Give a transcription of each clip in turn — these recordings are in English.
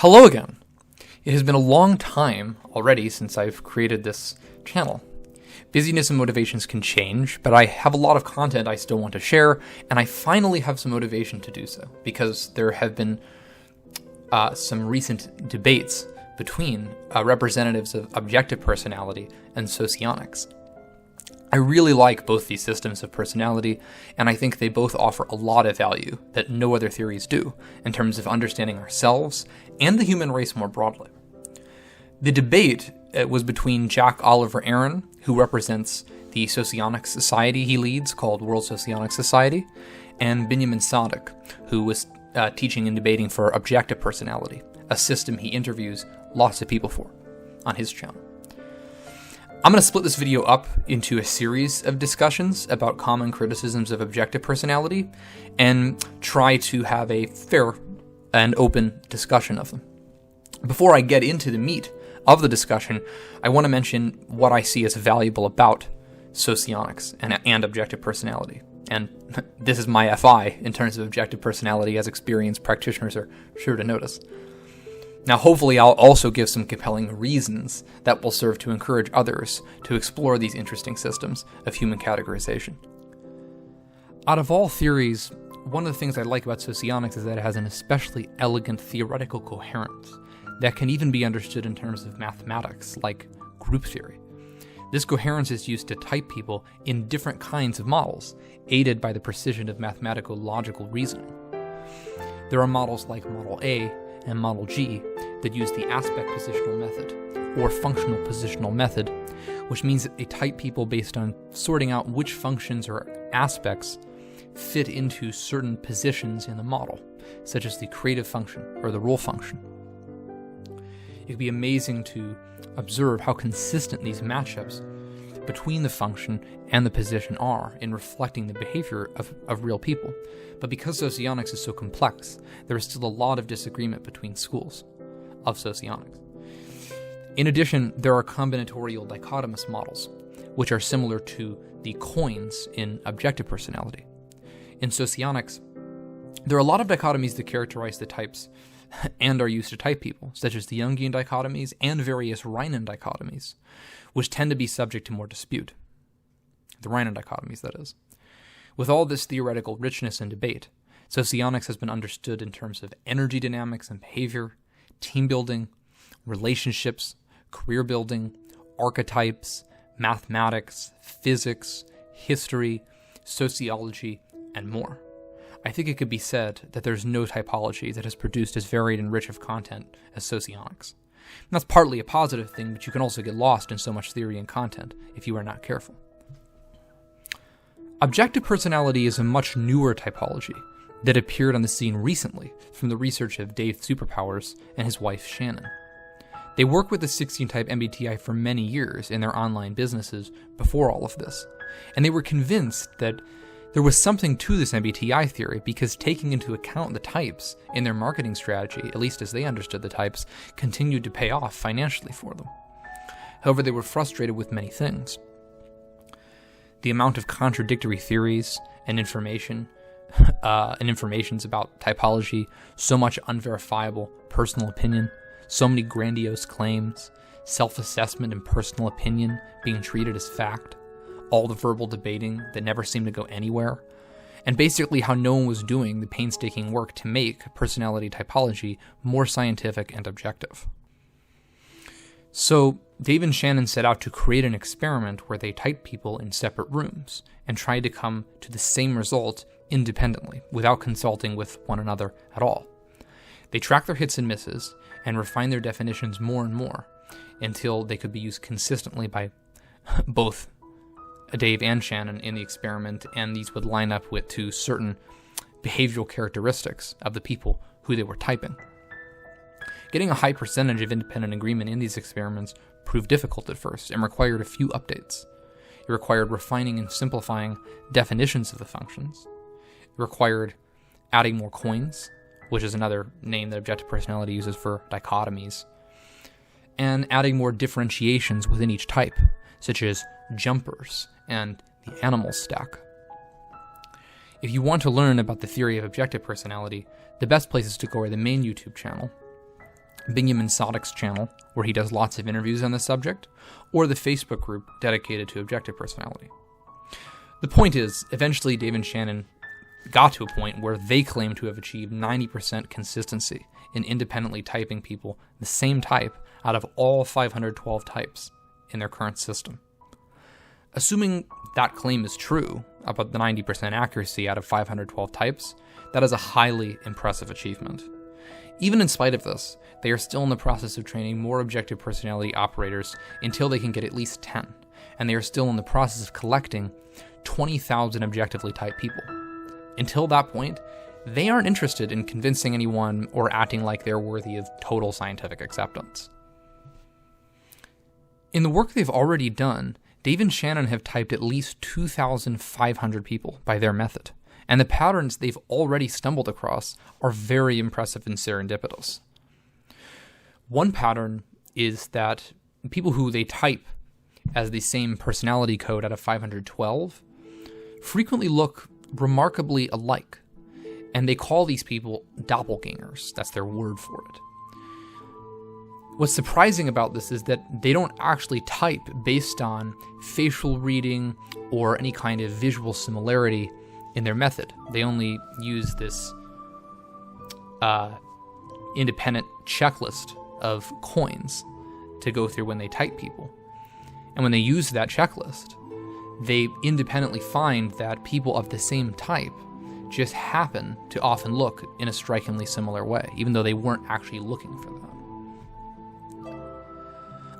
Hello again! It has been a long time already since I've created this channel. Busyness and motivations can change, but I have a lot of content I still want to share, and I finally have some motivation to do so, because there have been some recent debates between representatives of objective personality and socionics. I really like both these systems of personality, and I think they both offer a lot of value that no other theories do in terms of understanding ourselves and the human race more broadly. The debate was between Jack Oliver Aaron, who represents the Socionics Society he leads, called World Socionics Society, and Benjamin Sadek, who was teaching and debating for objective personality, a system he interviews lots of people for on his channel. I'm going to split this video up into a series of discussions about common criticisms of objective personality and try to have a fair and open discussion of them. Before I get into the meat of the discussion, I want to mention what I see as valuable about socionics and objective personality. And this is my FI in terms of objective personality, as experienced practitioners are sure to notice. Now, hopefully I'll also give some compelling reasons that will serve to encourage others to explore these interesting systems of human categorization. Out of all theories, one of the things I like about socionics is that it has an especially elegant theoretical coherence that can even be understood in terms of mathematics, like group theory. This coherence is used to type people in different kinds of models, aided by the precision of mathematical logical reasoning. There are models like Model A and Model G that use the aspect positional method, or functional positional method, which means that they type people based on sorting out which functions or aspects fit into certain positions in the model, such as the creative function or the role function. It would be amazing to observe how consistent these matchups between the function and the position are in reflecting the behavior of real people. But because socionics is so complex, there is still a lot of disagreement between schools of socionics. In addition, there are combinatorial dichotomous models, which are similar to the coins in objective personality. In socionics, there are a lot of dichotomies that characterize the types and are used to type people, such as the Jungian dichotomies and various Riemann dichotomies, which tend to be subject to more dispute. The Riemann dichotomies, that is. With all this theoretical richness and debate, socionics has been understood in terms of energy dynamics and behavior, team building, relationships, career building, archetypes, mathematics, physics, history, sociology, and more. I think it could be said that there's no typology that has produced as varied and rich of content as socionics. And that's partly a positive thing, but you can also get lost in so much theory and content if you are not careful. Objective personality is a much newer typology that appeared on the scene recently from the research of Dave Superpowers and his wife Shannon. They worked with the 16-type MBTI for many years in their online businesses before all of this, and they were convinced that there was something to this MBTI theory because taking into account the types in their marketing strategy, at least as they understood the types, continued to pay off financially for them. However, they were frustrated with many things. The amount of contradictory theories and informations about typology, so much unverifiable personal opinion, so many grandiose claims, self-assessment and personal opinion being treated as fact, all the verbal debating that never seemed to go anywhere, and basically how no one was doing the painstaking work to make personality typology more scientific and objective. So Dave and Shannon set out to create an experiment where they typed people in separate rooms and tried to come to the same result independently, without consulting with one another at all. They tracked their hits and misses and refined their definitions more and more until they could be used consistently by both Dave and Shannon in the experiment, and these would line up to certain behavioral characteristics of the people who they were typing. Getting a high percentage of independent agreement in these experiments proved difficult at first and required a few updates. It required refining and simplifying definitions of the functions. It required adding more coins, which is another name that objective personality uses for dichotomies, and adding more differentiations within each type, such as jumpers and the animal stack. If you want to learn about the theory of objective personality, the best place is to go to the main YouTube channel, Benjamin Sodek's channel, where he does lots of interviews on this subject, or the Facebook group dedicated to objective personality. The point is, eventually Dave and Shannon got to a point where they claim to have achieved 90% consistency in independently typing people the same type out of all 512 types in their current system. Assuming that claim is true, about the 90% accuracy out of 512 types, that is a highly impressive achievement. Even in spite of this, they are still in the process of training more objective personality operators until they can get at least 10, and they are still in the process of collecting 20,000 objectively typed people. Until that point, they aren't interested in convincing anyone or acting like they're worthy of total scientific acceptance. In the work they've already done, Dave and Shannon have typed at least 2,500 people by their method, and the patterns they've already stumbled across are very impressive and serendipitous. One pattern is that people who they type as the same personality code out of 512 frequently look remarkably alike, and they call these people doppelgangers. That's their word for it. What's surprising about this is that they don't actually type based on facial reading or any kind of visual similarity in their method. They only use this independent checklist of coins to go through when they type people. And when they use that checklist, they independently find that people of the same type just happen to often look in a strikingly similar way, even though they weren't actually looking for that.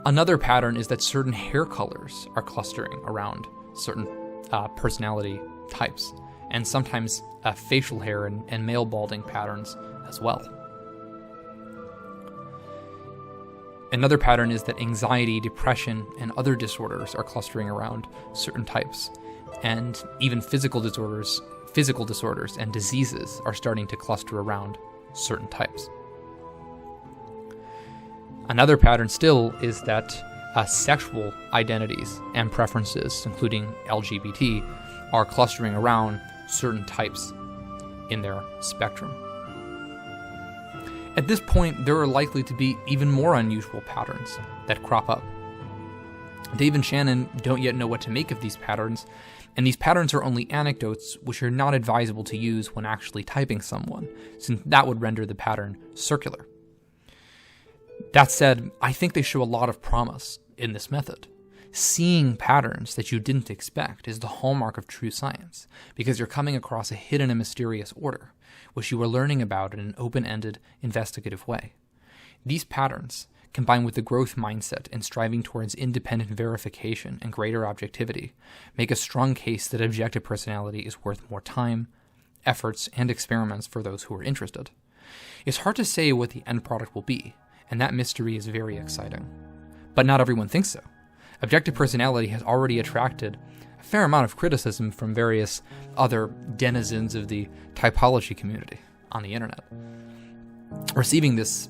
Another pattern is that certain hair colors are clustering around certain personality types, and sometimes facial hair and male balding patterns as well. Another pattern is that anxiety, depression, and other disorders are clustering around certain types, and even physical disorders and diseases are starting to cluster around certain types. Another pattern still is that sexual identities and preferences, including LGBT, are clustering around certain types in their spectrum. At this point, there are likely to be even more unusual patterns that crop up. Dave and Shannon don't yet know what to make of these patterns, and these patterns are only anecdotes which are not advisable to use when actually typing someone, since that would render the pattern circular. That said, I think they show a lot of promise in this method. Seeing patterns that you didn't expect is the hallmark of true science, because you're coming across a hidden and mysterious order, which you are learning about in an open-ended, investigative way. These patterns, combined with the growth mindset and striving towards independent verification and greater objectivity, make a strong case that objective personality is worth more time, efforts, and experiments for those who are interested. It's hard to say what the end product will be, and that mystery is very exciting. But not everyone thinks so. Objective personality has already attracted a fair amount of criticism from various other denizens of the typology community on the internet. Receiving this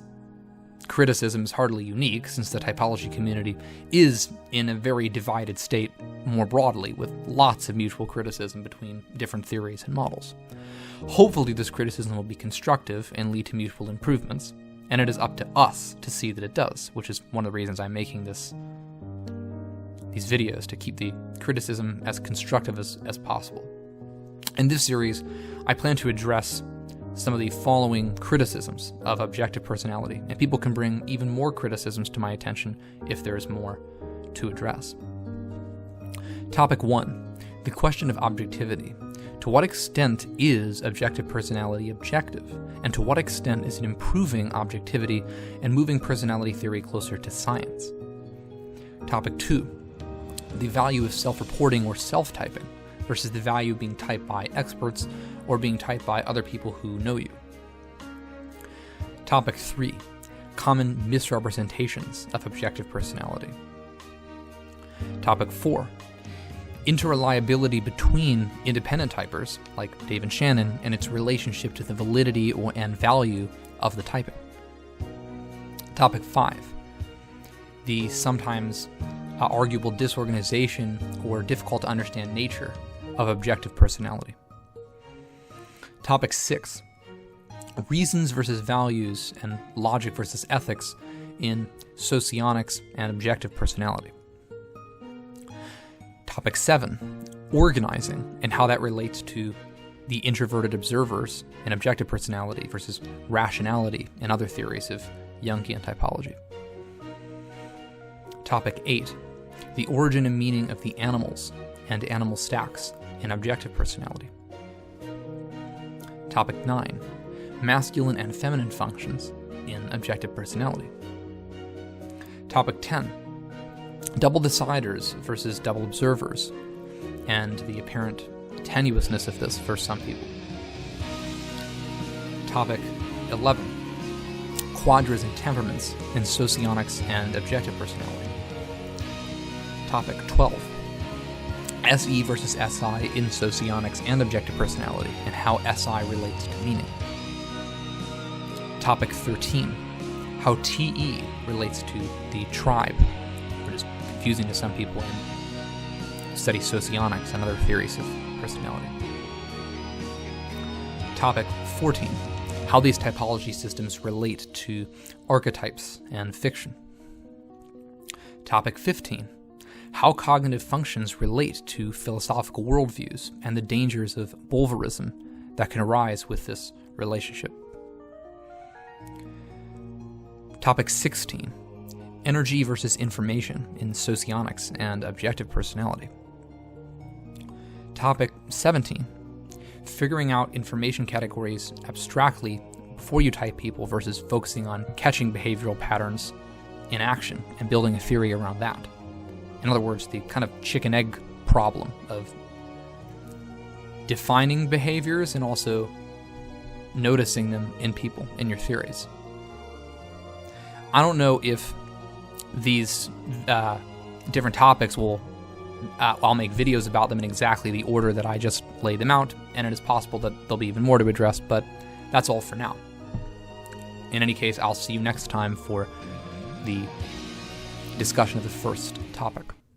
criticism is hardly unique, since the typology community is in a very divided state more broadly, with lots of mutual criticism between different theories and models. Hopefully this criticism will be constructive and lead to mutual improvements, and it is up to us to see that it does, which is one of the reasons I'm making these videos, to keep the criticism as constructive as possible. In this series, I plan to address some of the following criticisms of objective personality, and people can bring even more criticisms to my attention if there is more to address. Topic 1, the question of objectivity. To what extent is objective personality objective, and to what extent is it improving objectivity and moving personality theory closer to science? Topic 2, the value of self-reporting or self-typing versus the value of being typed by experts or being typed by other people who know you. Topic 3, common misrepresentations of objective personality. Topic 4, interreliability between independent typers, like Dave and Shannon, and its relationship to the validity and value of the typing. Topic 5, the sometimes arguable disorganization or difficult to understand nature of objective personality. Topic 6, reasons versus values and logic versus ethics in Socionics and Objective Personality. Topic 7, organizing and how that relates to the introverted observers in Objective Personality versus rationality and other theories of Jungian typology. Topic 8, the origin and meaning of the animals and animal stacks in Objective Personality. Topic 9, masculine and feminine functions in Objective Personality. Topic 10, double deciders versus double observers, and the apparent tenuousness of this for some people. Topic 11, quadras and temperaments in Socionics and Objective Personality. Topic 12, SE versus SI in Socionics and Objective Personality, and how SI relates to meaning. Topic 13, how TE relates to the tribe, which is confusing to some people in study socionics and other theories of personality. Topic 14, how these typology systems relate to archetypes and fiction. Topic 15, how cognitive functions relate to philosophical worldviews and the dangers of bulverism that can arise with this relationship. Topic 16, energy versus information in Socionics and Objective Personality. Topic 17, figuring out information categories abstractly before you type people versus focusing on catching behavioral patterns in action and building a theory around that. In other words, the kind of chicken-egg problem of defining behaviors and also noticing them in people, in your theories. I don't know if these different topics will, I'll make videos about them in exactly the order that I just laid them out, and it is possible that there'll be even more to address, but that's all for now. In any case, I'll see you next time for the discussion of the first topic.